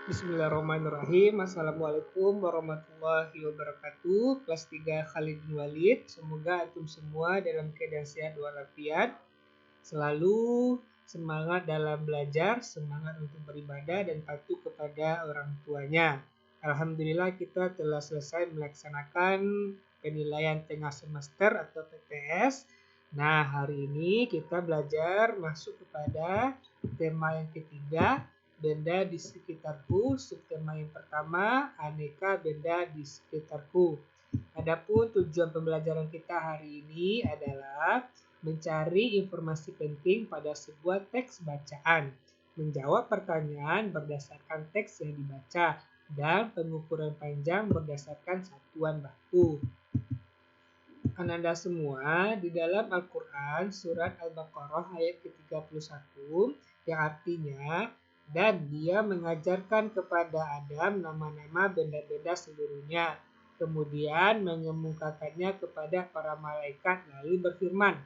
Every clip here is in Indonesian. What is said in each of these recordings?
Bismillahirrahmanirrahim. Assalamualaikum warahmatullahi wabarakatuh. Kelas 3 Khalid bin Walid. Semoga antum semua dalam keadaan sehat walafiat. Selalu semangat dalam belajar, semangat untuk beribadah dan patuh kepada orang tuanya. Alhamdulillah kita telah selesai melaksanakan penilaian tengah semester atau PTS. Nah, hari ini kita belajar masuk kepada tema yang ketiga, benda di sekitarku. Subtema yang pertama, aneka benda di sekitarku. Adapun tujuan pembelajaran kita hari ini adalah mencari informasi penting pada sebuah teks bacaan, menjawab pertanyaan berdasarkan teks yang dibaca, dan pengukuran panjang berdasarkan satuan baku. Ananda semua, di dalam Al-Quran surat Al-Baqarah ayat ke-31 yang artinya, dan dia mengajarkan kepada Adam nama-nama benda-benda seluruhnya, kemudian mengemukakannya kepada para malaikat lalu berfirman,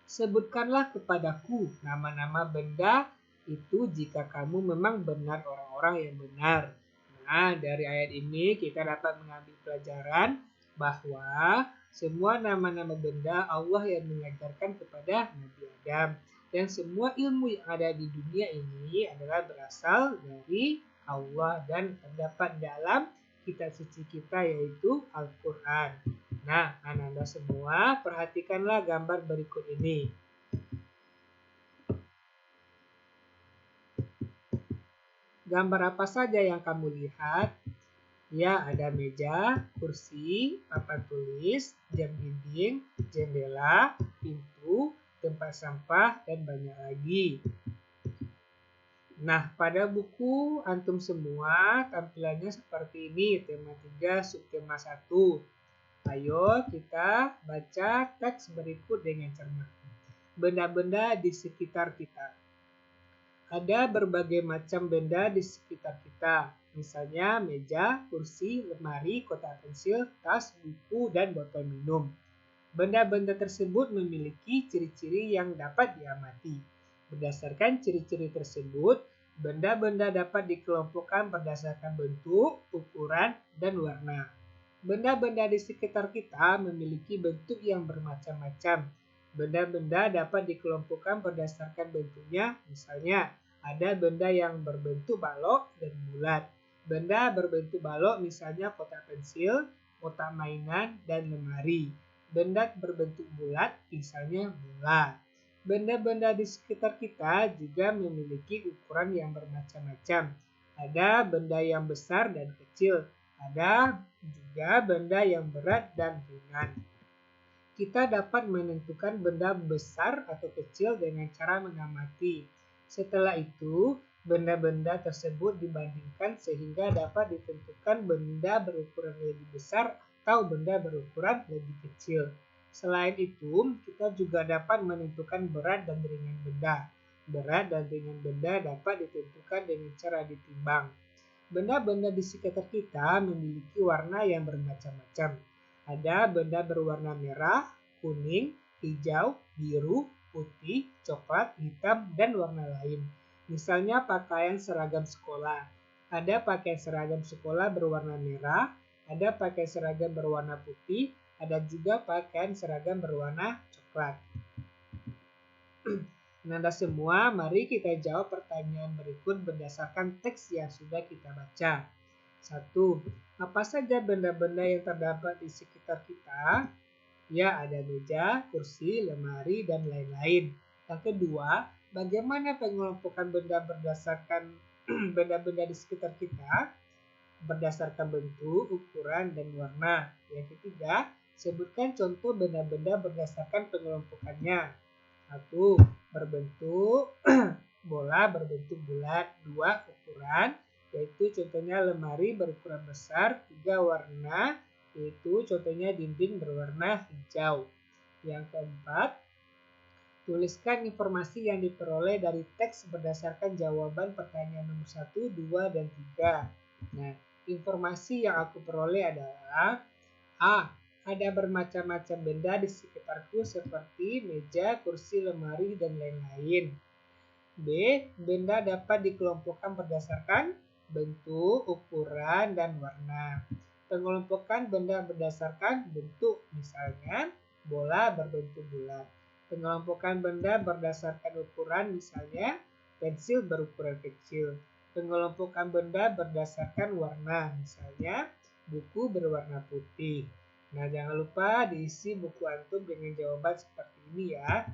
sebutkanlah kepadaku nama-nama benda itu jika kamu memang benar orang-orang yang benar. Nah, dari ayat ini kita dapat mengambil pelajaran bahwa semua nama-nama benda Allah yang mengajarkan kepada Nabi Adam. Dan semua ilmu yang ada di dunia ini adalah berasal dari Allah dan terdapat dalam kitab suci kita yaitu Al-Quran. Nah, Anda semua perhatikanlah gambar berikut ini. Gambar apa saja yang kamu lihat? Ya, ada meja, kursi, papan tulis, jam dinding, jendela, pintu, tempat sampah, dan banyak lagi. Nah, pada buku antum semua tampilannya seperti ini, tema 3, subtema 1. Ayo kita baca teks berikut dengan cermat. Benda-benda di sekitar kita. Ada berbagai macam benda di sekitar kita, misalnya meja, kursi, lemari, kotak pensil, tas, buku, dan botol minum. Benda-benda tersebut memiliki ciri-ciri yang dapat diamati. Berdasarkan ciri-ciri tersebut, benda-benda dapat dikelompokkan berdasarkan bentuk, ukuran, dan warna. Benda-benda di sekitar kita memiliki bentuk yang bermacam-macam. Benda-benda dapat dikelompokkan berdasarkan bentuknya, misalnya ada benda yang berbentuk balok dan bulat. Benda berbentuk balok misalnya kotak pensil, kotak mainan, dan lemari. Benda berbentuk bulat misalnya bola. Benda-benda di sekitar kita juga memiliki ukuran yang bermacam-macam. Ada benda yang besar dan kecil. Ada juga benda yang berat dan ringan. Kita dapat menentukan benda besar atau kecil dengan cara mengamati. Setelah itu, benda-benda tersebut dibandingkan sehingga dapat ditentukan benda berukuran lebih besar atau benda berukuran lebih kecil. Selain itu, kita juga dapat menentukan berat dan ringan benda. Berat dan ringan benda dapat ditentukan dengan cara ditimbang. Benda-benda di sekitar kita memiliki warna yang bermacam-macam. Ada benda berwarna merah, kuning, hijau, biru, putih, coklat, hitam, dan warna lain. Misalnya pakaian seragam sekolah. Ada pakaian seragam sekolah berwarna merah, ada pakaian seragam berwarna putih, ada juga pakaian seragam berwarna coklat. Anda semua, mari kita jawab pertanyaan berikut berdasarkan teks yang sudah kita baca. 1. Apa saja benda-benda yang terdapat di sekitar kita? Ya, ada meja, kursi, lemari, dan lain-lain. Yang kedua, bagaimana pengelompokan benda berdasarkan benda-benda di sekitar kita? Berdasarkan bentuk, ukuran, dan warna. Yang ketiga, sebutkan contoh benda-benda berdasarkan pengelompokannya. 1. Berbentuk bola berbentuk bulat. 2. Ukuran, yaitu contohnya lemari berukuran besar. 3. Warna, yaitu contohnya dinding berwarna hijau. Yang keempat, tuliskan informasi yang diperoleh dari teks berdasarkan jawaban pertanyaan nomor 1, 2, dan 3. Nah, informasi yang aku peroleh adalah A. Ada bermacam-macam benda di sekitarku seperti meja, kursi, lemari, dan lain-lain. B. Benda dapat dikelompokkan berdasarkan bentuk, ukuran, dan warna. Pengelompokan benda berdasarkan bentuk, misalnya bola berbentuk bulat. Pengelompokan benda berdasarkan ukuran, misalnya pensil berukuran kecil. Pengelompokan benda berdasarkan warna, misalnya buku berwarna putih. Nah, jangan lupa diisi buku antum dengan jawaban seperti ini ya.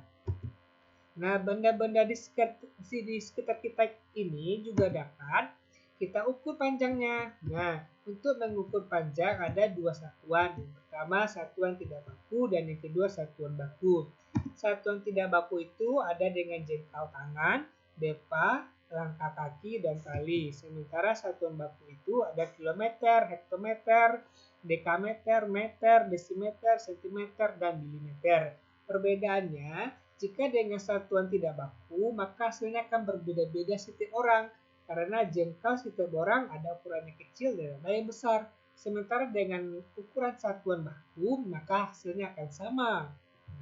Nah, benda-benda di sekitar kita ini juga dapat kita ukur panjangnya. Nah, untuk mengukur panjang ada dua satuan. Yang pertama satuan tidak baku dan yang kedua satuan baku. Satuan tidak baku itu ada dengan jengkal tangan, depa, langkah kaki, dan tali. Sementara satuan baku itu ada kilometer, hektometer, dekameter, meter, desimeter, sentimeter, dan milimeter. Perbedaannya, jika dengan satuan tidak baku, maka hasilnya akan berbeda-beda setiap orang. Karena jengkal setiap orang ada ukurannya kecil dan ada yang besar. Sementara dengan ukuran satuan baku, maka hasilnya akan sama.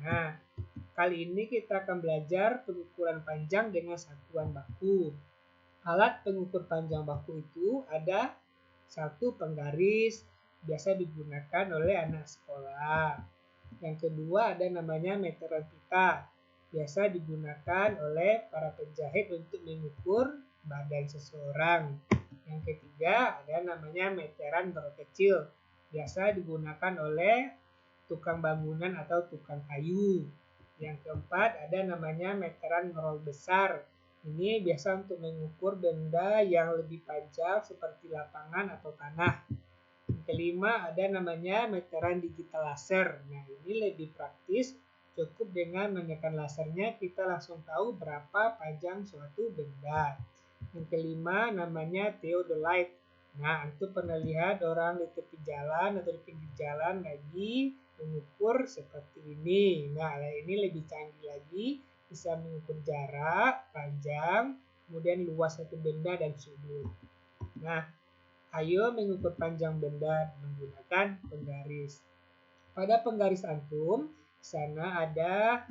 Nah, kali ini kita akan belajar pengukuran panjang dengan satuan baku. Alat pengukur panjang baku itu ada satu penggaris, biasa digunakan oleh anak sekolah. Yang kedua ada namanya meteran pita, biasa digunakan oleh para penjahit untuk mengukur badan seseorang. Yang ketiga ada namanya meteran berok kecil, biasa digunakan oleh tukang bangunan atau tukang kayu. Yang keempat ada namanya meteran ngerol besar. Ini biasa untuk mengukur benda yang lebih panjang seperti lapangan atau tanah. Yang kelima ada namanya meteran digital laser. Nah, ini lebih praktis. Cukup dengan menekan lasernya kita langsung tahu berapa panjang suatu benda. Yang kelima namanya theodolite. Nah, antum pernah lihat orang di tepi jalan atau di pinggir jalan lagi mengukur seperti ini. Nah, ini lebih canggih lagi, bisa mengukur jarak, panjang, kemudian luas satu benda dan sudut. Nah, ayo mengukur panjang benda menggunakan penggaris. Pada penggaris antum, di sana ada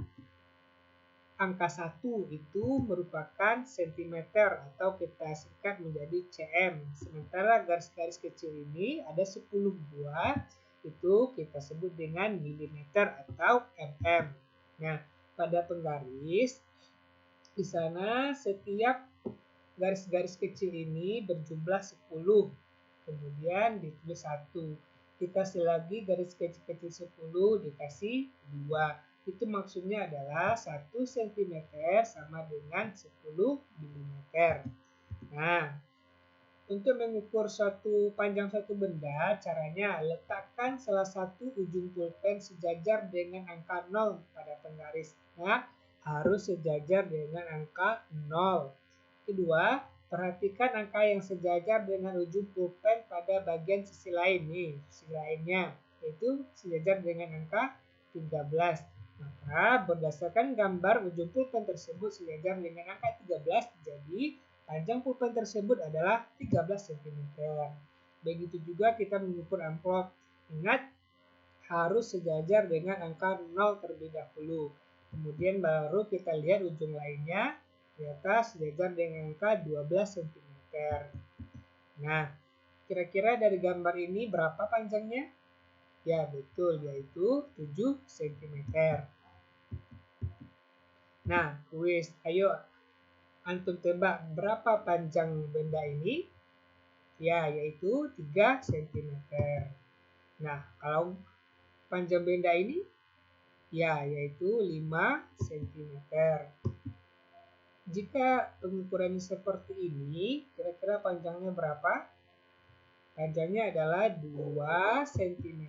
angka 1 itu merupakan sentimeter atau kita singkat menjadi cm. Sementara garis-garis kecil ini ada 10 buah, itu kita sebut dengan milimeter atau mm. Nah, pada penggaris di sana setiap garis-garis kecil ini berjumlah 10. Kemudian ditulis 1. Dikasih lagi garis kecil-kecil 10 dikasih 2. Itu maksudnya adalah 1 cm sama dengan 10 mm. Nah, untuk mengukur panjang suatu benda, caranya letakkan salah satu ujung pulpen sejajar dengan angka 0 pada penggaris. Nah, harus sejajar dengan angka 0. Kedua, perhatikan angka yang sejajar dengan ujung pulpen pada bagian sisi lain nih, sisi lainnya, yaitu sejajar dengan angka 13. Maka berdasarkan gambar ujung pulpen tersebut sejajar dengan angka 13, jadi panjang pulpen tersebut adalah 13 cm. Begitu juga kita mengukur amplop. Ingat, harus sejajar dengan angka 0 terlebih dahulu. Kemudian baru kita lihat ujung lainnya, ternyata sejajar dengan angka 12 cm. Nah, kira-kira dari gambar ini berapa panjangnya? Ya, betul, yaitu 7 cm. Nah, kuis, ayo antum tebak berapa panjang benda ini? Ya, yaitu 3 cm. Nah, kalau panjang benda ini? Ya, yaitu 5 cm. Jika pengukurannya seperti ini, kira-kira panjangnya berapa? Panjangnya adalah 2 cm.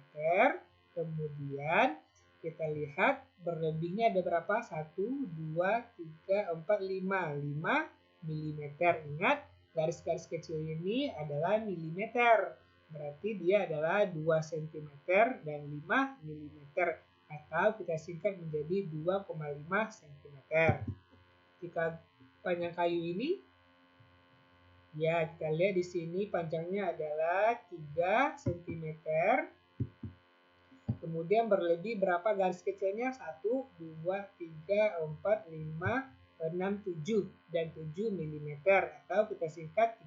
Kemudian kita lihat berlebihnya ada berapa? 1, 2, 3, 4, 5. 5 mm. Ingat, garis-garis kecil ini adalah milimeter. Berarti dia adalah 2 cm dan 5 mm. Atau kita singkat menjadi 2,5 cm. Jika panjang kayu ini, ya kita lihat di sini panjangnya adalah 3 cm. Kemudian berlebih berapa garis kecilnya? 1, 2, 3, 4, 5, 6, 7 dan 7 mm. Atau kita singkat